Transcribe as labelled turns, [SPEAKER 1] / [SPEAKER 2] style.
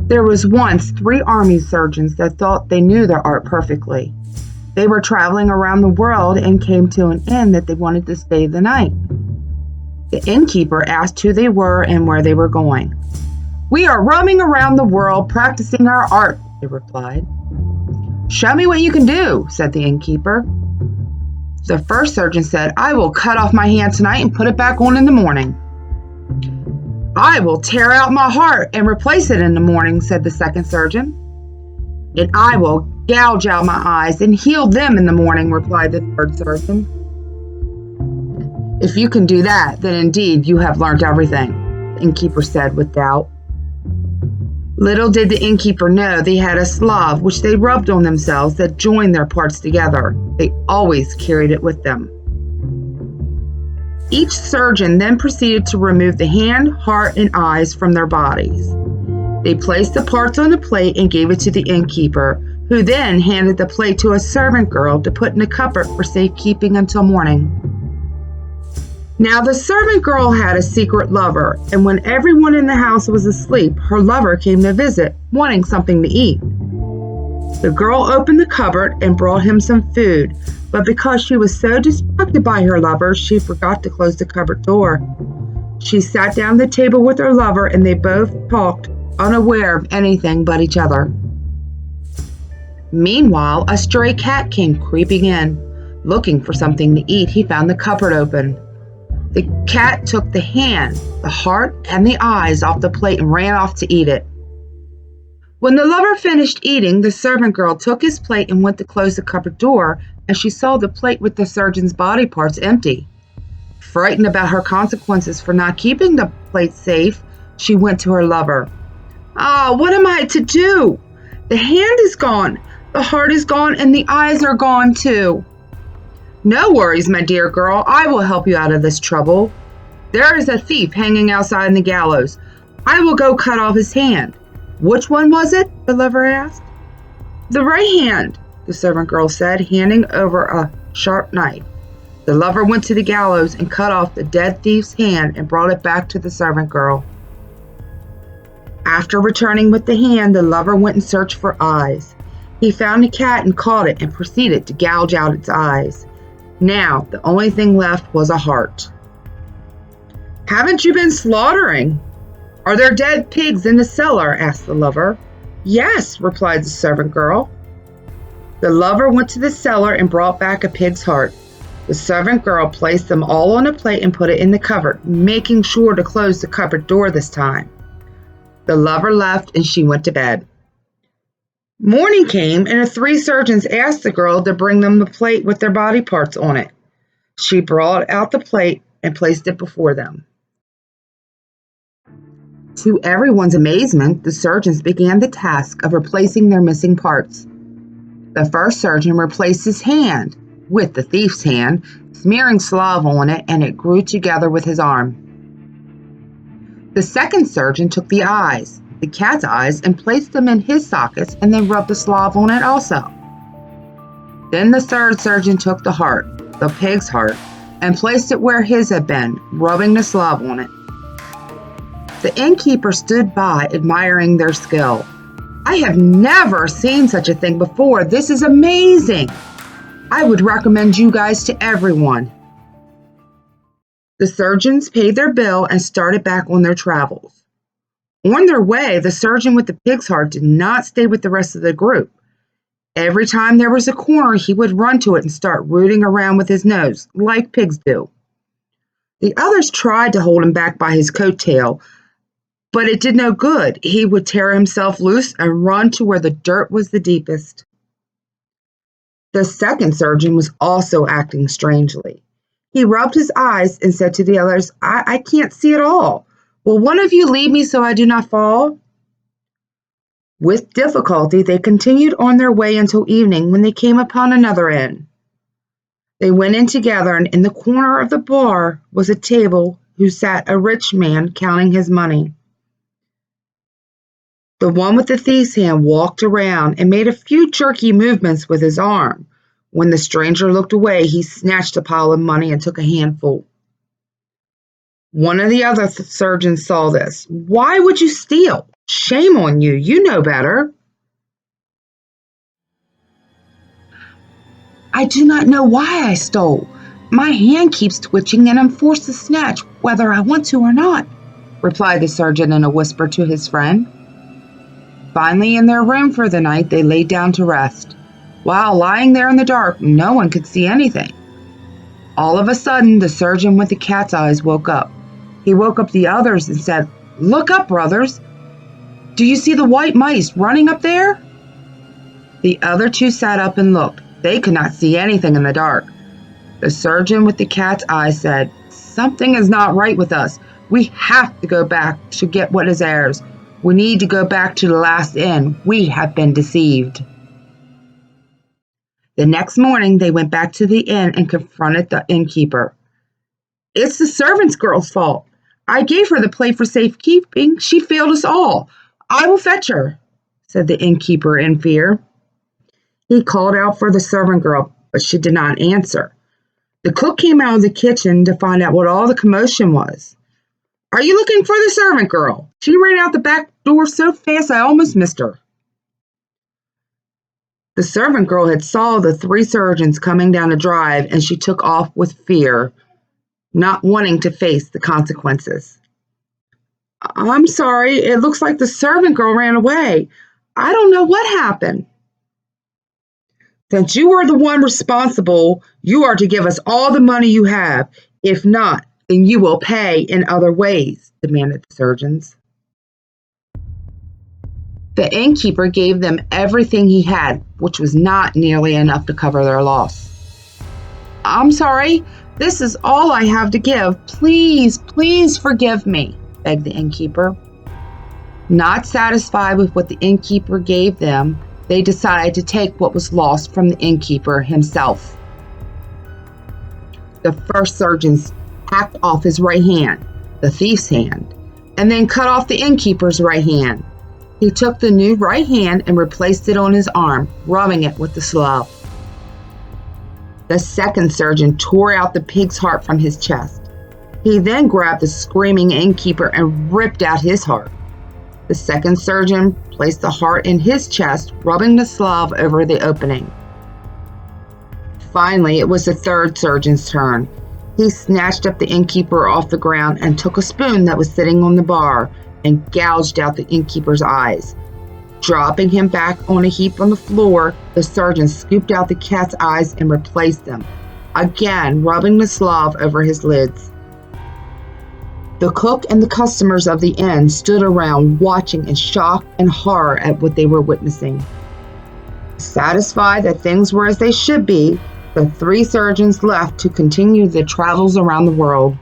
[SPEAKER 1] There was once 3 army surgeons that thought they knew their art perfectly. They were traveling around the world and came to an inn that they wanted to stay the night. The innkeeper asked who they were and where they were going. "We are roaming around the world practicing our art," they replied. "Show me what you can do," said the innkeeper. The first surgeon said, "I will cut off my hand tonight and put it back on in the morning." "I will tear out my heart and replace it in the morning," said the second surgeon. "And I will gouge out my eyes and heal them in the morning," replied the third surgeon. "If you can do that, then indeed you have learned everything," the innkeeper said with doubt. Little did the innkeeper know they had a salve which they rubbed on themselves that joined their parts together. They always carried it with them. Each surgeon then proceeded to remove the hand, heart, and eyes from their bodies. They placed the parts on a plate and gave it to the innkeeper, who then handed the plate to a servant girl to put in a cupboard for safekeeping until morning. Now the servant girl had a secret lover, and when everyone in the house was asleep, her lover came to visit, wanting something to eat. The girl opened the cupboard and brought him some food, but because she was so distracted by her lover, she forgot to close the cupboard door. She sat down at the table with her lover, and they both talked, unaware of anything but each other. Meanwhile, a stray cat came creeping in. Looking for something to eat, he found the cupboard open. The cat took the hand, the heart, and the eyes off the plate and ran off to eat it. When the lover finished eating, the servant girl took his plate and went to close the cupboard door, and she saw the plate with the surgeon's body parts empty. Frightened about her consequences for not keeping the plate safe, she went to her lover. "Ah, what am I to do? The hand is gone, the heart is gone, and the eyes are gone too." "No worries, my dear girl. I will help you out of this trouble. There is a thief hanging outside in the gallows. I will go cut off his hand." "Which one was it?" the lover asked. "The right hand," the servant girl said, handing over a sharp knife. The lover went to the gallows and cut off the dead thief's hand and brought it back to the servant girl. After returning with the hand, the lover went in search for eyes. He found a cat and caught it and proceeded to gouge out its eyes. Now, the only thing left was a heart. "Haven't you been slaughtering? Are there dead pigs in the cellar?" asked the lover. "Yes," replied the servant girl. The lover went to the cellar and brought back a pig's heart. The servant girl placed them all on a plate and put it in the cupboard, making sure to close the cupboard door this time. The lover left and she went to bed. Morning came, and the 3 surgeons asked the girl to bring them the plate with their body parts on it. She brought out the plate and placed it before them. To everyone's amazement, the surgeons began the task of replacing their missing parts. The first surgeon replaced his hand with the thief's hand, smearing salve on it, and it grew together with his arm. The second surgeon took the eyes, the cat's eyes, and placed them in his sockets and then rubbed the salve on it also. Then the third surgeon took the heart, the pig's heart, and placed it where his had been, rubbing the salve on it. The innkeeper stood by, admiring their skill. "I have never seen such a thing before. This is amazing. I would recommend you guys to everyone." The surgeons paid their bill and started back on their travels. On their way, the surgeon with the pig's heart did not stay with the rest of the group. Every time there was a corner, he would run to it and start rooting around with his nose, like pigs do. The others tried to hold him back by his coattail, but it did no good. He would tear himself loose and run to where the dirt was the deepest. The second surgeon was also acting strangely. He rubbed his eyes and said to the others, I can't see at all. Will one of you lead me so I do not fall?" With difficulty, they continued on their way until evening, when they came upon another inn. They went in together, and in the corner of the bar was a table who sat a rich man counting his money. The one with the thief's hand walked around and made a few jerky movements with his arm. When the stranger looked away, he snatched a pile of money and took a handful. One of the other surgeons saw this. "Why would you steal?" Shame on you, you know better. I do not know why I stole. My hand keeps twitching and I'm forced to snatch whether I want to or not, replied the surgeon in a whisper to his friend. Finally, in their room for the night, they laid down to rest. While lying there in the dark, no one could see anything. All of a sudden, the surgeon with the cat's eyes woke up. He woke up the others and said, "Look up, brothers. Do you see the white mice running up there?" The other two sat up and looked. They could not see anything in the dark. The surgeon with the cat's eyes said, "Something is not right with us. We have to go back to get what is ours. We need to go back to the last inn. We have been deceived." The next morning, they went back to the inn and confronted the innkeeper. "It's the servant's girl's fault. I gave her the plate for safekeeping. She failed us all. I will fetch her," said the innkeeper in fear. He called out for the servant girl, but she did not answer. The cook came out of the kitchen to find out what all the commotion was. "Are you looking for the servant girl? She ran out the back door so fast I almost missed her." The servant girl had saw the three surgeons coming down the drive and she took off with fear, not wanting to face the consequences. "I'm sorry, it looks like the servant girl ran away. I don't know what happened." "Since you are the one responsible, you are to give us all the money you have. If not, then you will pay in other ways," demanded the surgeons. The innkeeper gave them everything he had, which was not nearly enough to cover their loss. "I'm sorry, this is all I have to give. Please, please forgive me," begged the innkeeper. Not satisfied with what the innkeeper gave them, they decided to take what was lost from the innkeeper himself. The first surgeons hacked off his right hand, the thief's hand, and then cut off the innkeeper's right hand. He took the new right hand and replaced it on his arm, rubbing it with the slove. The second surgeon tore out the pig's heart from his chest. He then grabbed the screaming innkeeper and ripped out his heart. The second surgeon placed the heart in his chest, rubbing the slove over the opening. Finally, it was the third surgeon's turn. He snatched up the innkeeper off the ground and took a spoon that was sitting on the bar and gouged out the innkeeper's eyes. Dropping him back on a heap on the floor, the surgeon scooped out the cat's eyes and replaced them, again rubbing the slove over his lids. The cook and the customers of the inn stood around watching in shock and horror at what they were witnessing. Satisfied that things were as they should be, the three surgeons left to continue their travels around the world.